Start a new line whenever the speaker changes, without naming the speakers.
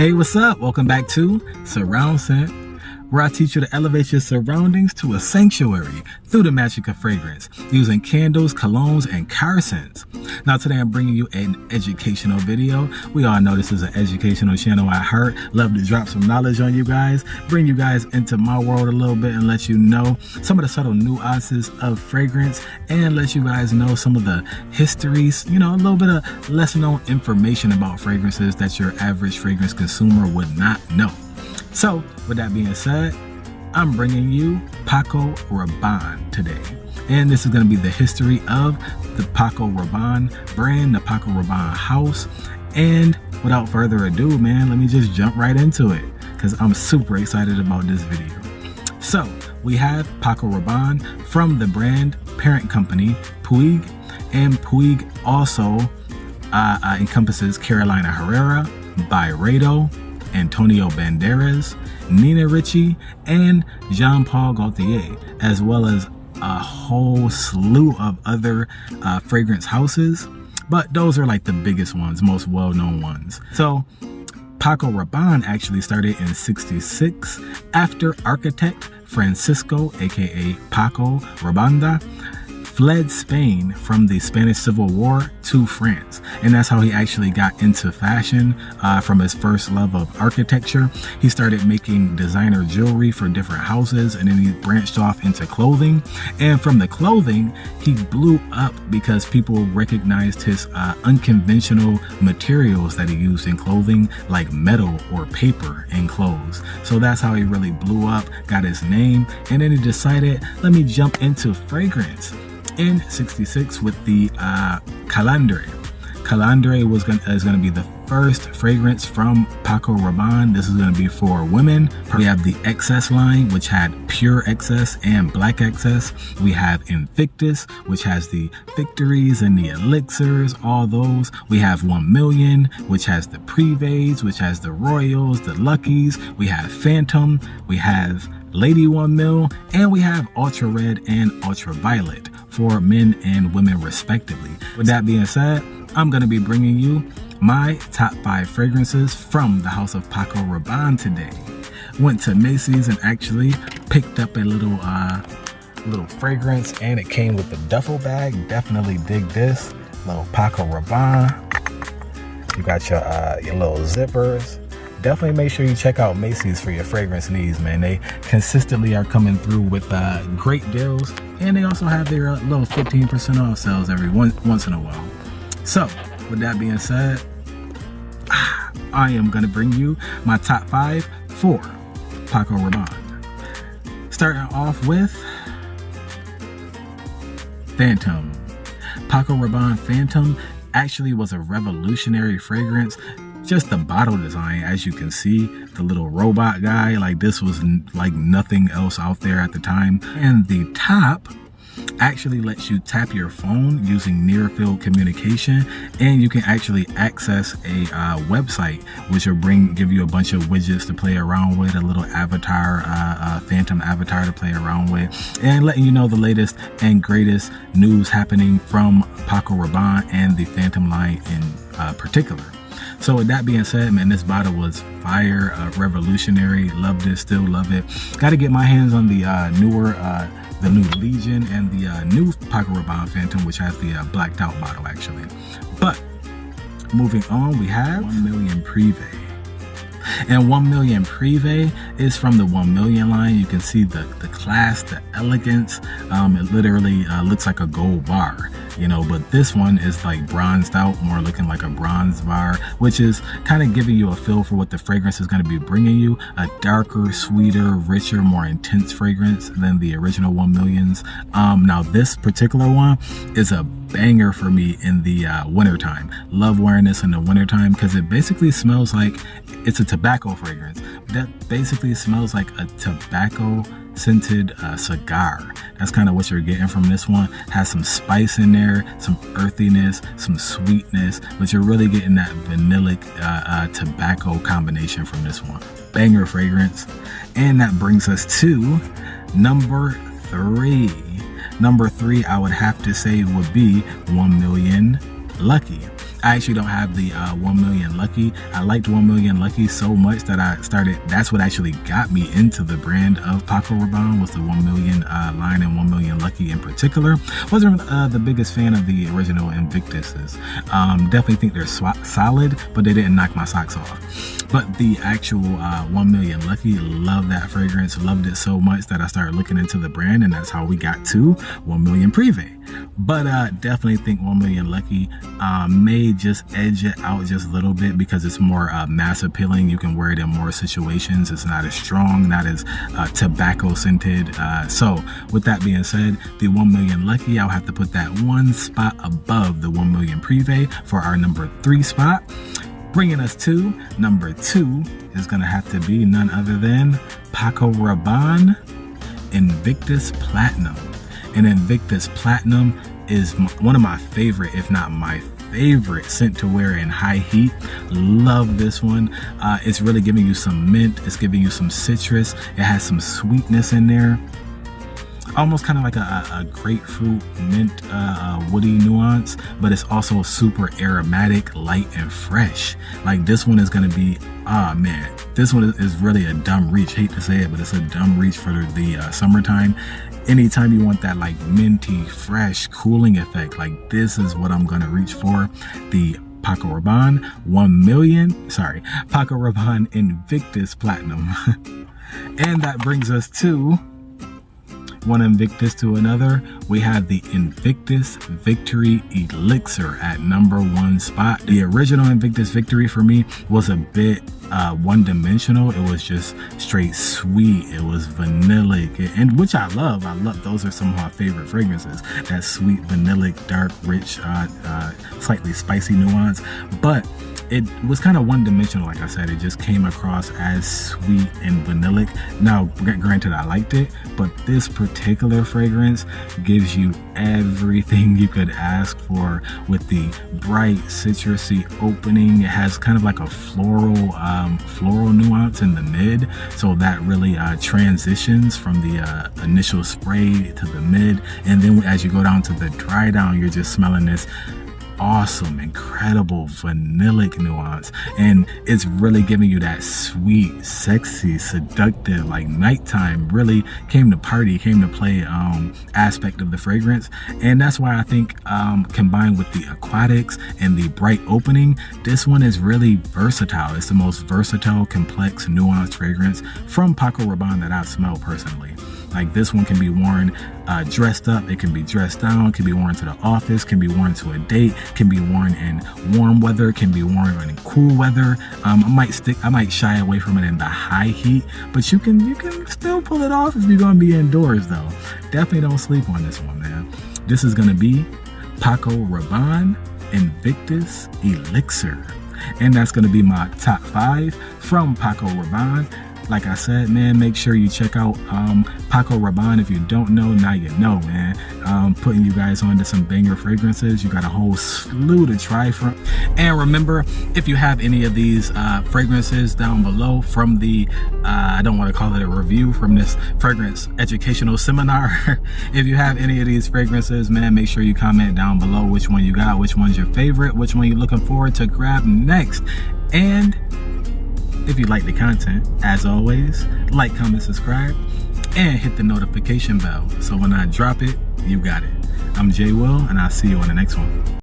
Hey, what's up? Welcome back to Surround Scent, where I teach you to elevate your surroundings to a sanctuary through the magic of fragrance, using candles, colognes, and car scents. Now today I'm bringing you an educational video. We all know this is an educational channel at heart. Love to drop some knowledge on you guys, bring you guys into my world a little bit and let you know some of the subtle nuances of fragrance and let you guys know some of the histories, a little bit of lesser known information about fragrances that your average fragrance consumer would not know. So, with that being said, I'm bringing you Paco Rabanne today. And this is going to be the history of the Paco Rabanne brand, the Paco Rabanne house. And without further ado, man, let me just jump right into it because I'm super excited about this video. So, we have Paco Rabanne from the brand parent company, Prive. And Prive also encompasses Carolina Herrera, Byredo, Antonio Banderas, Nina Ricci, and Jean-Paul Gaultier, as well as a whole slew of other fragrance houses. But those are like the biggest ones, most well-known ones. So Paco Rabanne actually started in '66 after architect Francisco, aka Paco Rabanne, fled Spain from the Spanish Civil War to France. And that's how he actually got into fashion from his first love of architecture. He started making designer jewelry for different houses, and then he branched off into clothing. And from the clothing, he blew up because people recognized his unconventional materials that he used in clothing, like metal or paper in clothes. So that's how he really blew up, got his name. And then he decided, let me jump into fragrance. In '66 with the Calandre. Calandre is going to be the first fragrance from Paco Rabanne. This is going to be for women. We have the Excess line, which had pure excess and black excess. We have Invictus, which has the victories and the elixirs, all those. We have 1 Million, which has the Prives, which has the royals, the luckies. We have Phantom, we have Lady 1 Mil, and we have Ultra Red and Ultraviolet for men and women respectively. With that being said, I'm going to be bringing you my top 5 fragrances from the house of Paco Rabanne today. Went to Macys and actually picked up a little fragrance, and it came with the duffel bag. Definitely dig this little Paco Rabanne. You got your little zippers. Definitely make sure you check out Macys for your fragrance needs, man. They consistently are coming through with great deals, and they also have their little 15% off sales every once in a while. So, with that being said, I am going to bring you my top 5 for Paco Rabanne. Starting off with Phantom. Paco Rabanne Phantom actually was a revolutionary fragrance. Just the bottle design, as you can see, the little robot guy, like this was like nothing else out there at the time. And the top actually lets you tap your phone using near field communication, and you can actually access a website which will give you a bunch of widgets to play around with, a little avatar, Phantom avatar to play around with, and letting you know the latest and greatest news happening from Paco Rabanne and the Phantom line in particular. So with that being said, man, this bottle was fire, revolutionary. Loved it, still love it. Got to get my hands on the the new Legion and the new Paco Rabanne Phantom, which has the blacked out bottle actually. But moving on, we have 1 Million Prive. And 1 Million Prive is from the 1 Million line. You can see the class, the elegance. It literally looks like a gold bar, but this one is like bronzed out, more looking like a bronze bar, which is kind of giving you a feel for what the fragrance is going to be bringing you. A darker, sweeter, richer, more intense fragrance than the original 1 Millions. Now this particular one is a banger for me in the wintertime. Love wearing this in the wintertime because it basically smells like it's a tobacco fragrance. That basically smells like a tobacco scented cigar. That's kind of what you're getting from this one. Has some spice in there, some earthiness, some sweetness, but you're really getting that vanillic tobacco combination from this one. Banger fragrance. And that brings us to number 3. Number 3, I would have to say, would be 1 Million Lucky. I actually don't have the 1 Million Lucky. I liked 1 Million Lucky so much that that's what actually got me into the brand of Paco Rabanne, was the 1 Million line, and 1 Million Lucky in particular. Wasn't the biggest fan of the original Invictuses. Definitely think they're solid, but they didn't knock my socks off. But the actual 1 Million Lucky, love that fragrance, loved it so much that I started looking into the brand, and that's how we got to 1 Million Prive. But definitely think 1 Million Lucky may just edge it out just a little bit because it's more mass appealing. You can wear it in more situations. It's not as strong, not as tobacco scented. So with that being said, the 1 Million Lucky, I'll have to put that one spot above the 1 Million Prive for our number 3 spot. Bringing us to number 2 is going to have to be none other than Paco Rabanne Invictus Platinum. And Invictus Platinum is one of my favorite, if not my favorite, scent to wear in high heat. Love this one. It's really giving you some mint. It's giving you some citrus. It has some sweetness in there. Almost kind of like a grapefruit mint woody nuance, but it's also super aromatic, light, and fresh. Like this one is going to be, man, this one is really a dumb reach. Hate to say it, but it's a dumb reach for the summertime. Anytime you want that like minty, fresh, cooling effect, like this is what I'm going to reach for. The Paco Rabanne Paco Rabanne Invictus Platinum. And that brings us to one Invictus to another. We have the Invictus Victory Elixir at number 1 spot. The original Invictus Victory for me was a bit one-dimensional. It was just straight sweet. It was vanillic, and which I love. Those are some of my favorite fragrances. That sweet, vanillic, dark, rich, slightly spicy nuance. But it was kind of one-dimensional. Like I said, it just came across as sweet and vanillic. Now, granted, I liked it, but this particular fragrance gives you everything you could ask for with the bright, citrusy opening. It has kind of like a floral nuance in the mid, so that really transitions from the initial spray to the mid, and then as you go down to the dry down, you're just smelling this awesome, incredible vanillic nuance, and it's really giving you that sweet, sexy, seductive, like nighttime, really came to play aspect of the fragrance. And that's why I think combined with the aquatics and the bright opening, this one is really versatile. It's the most versatile, complex, nuanced fragrance from Paco Rabanne that I've smelled personally. Like this one can be worn dressed up, it can be dressed down, can be worn to the office, can be worn to a date, can be worn in warm weather, can be worn in cool weather. I might shy away from it in the high heat, but you can still pull it off if you're gonna be indoors though. Definitely don't sleep on this one, man. This is gonna be Paco Rabanne Invictus Elixir. And that's gonna be my top 5 from Paco Rabanne. Like I said, man, make sure you check out Paco Rabanne. If you don't know, now you know, man. Putting you guys on to some banger fragrances. You got a whole slew to try from. And remember, if you have any of these fragrances down below from the, I don't want to call it a review, from this fragrance educational seminar. If you have any of these fragrances, man, make sure you comment down below which one you got, which one's your favorite, which one you're looking forward to grab next. And if you like the content, as always, like, comment, subscribe, and hit the notification bell so when I drop it, you got it. I'm Jay Will, and I'll see you on the next one.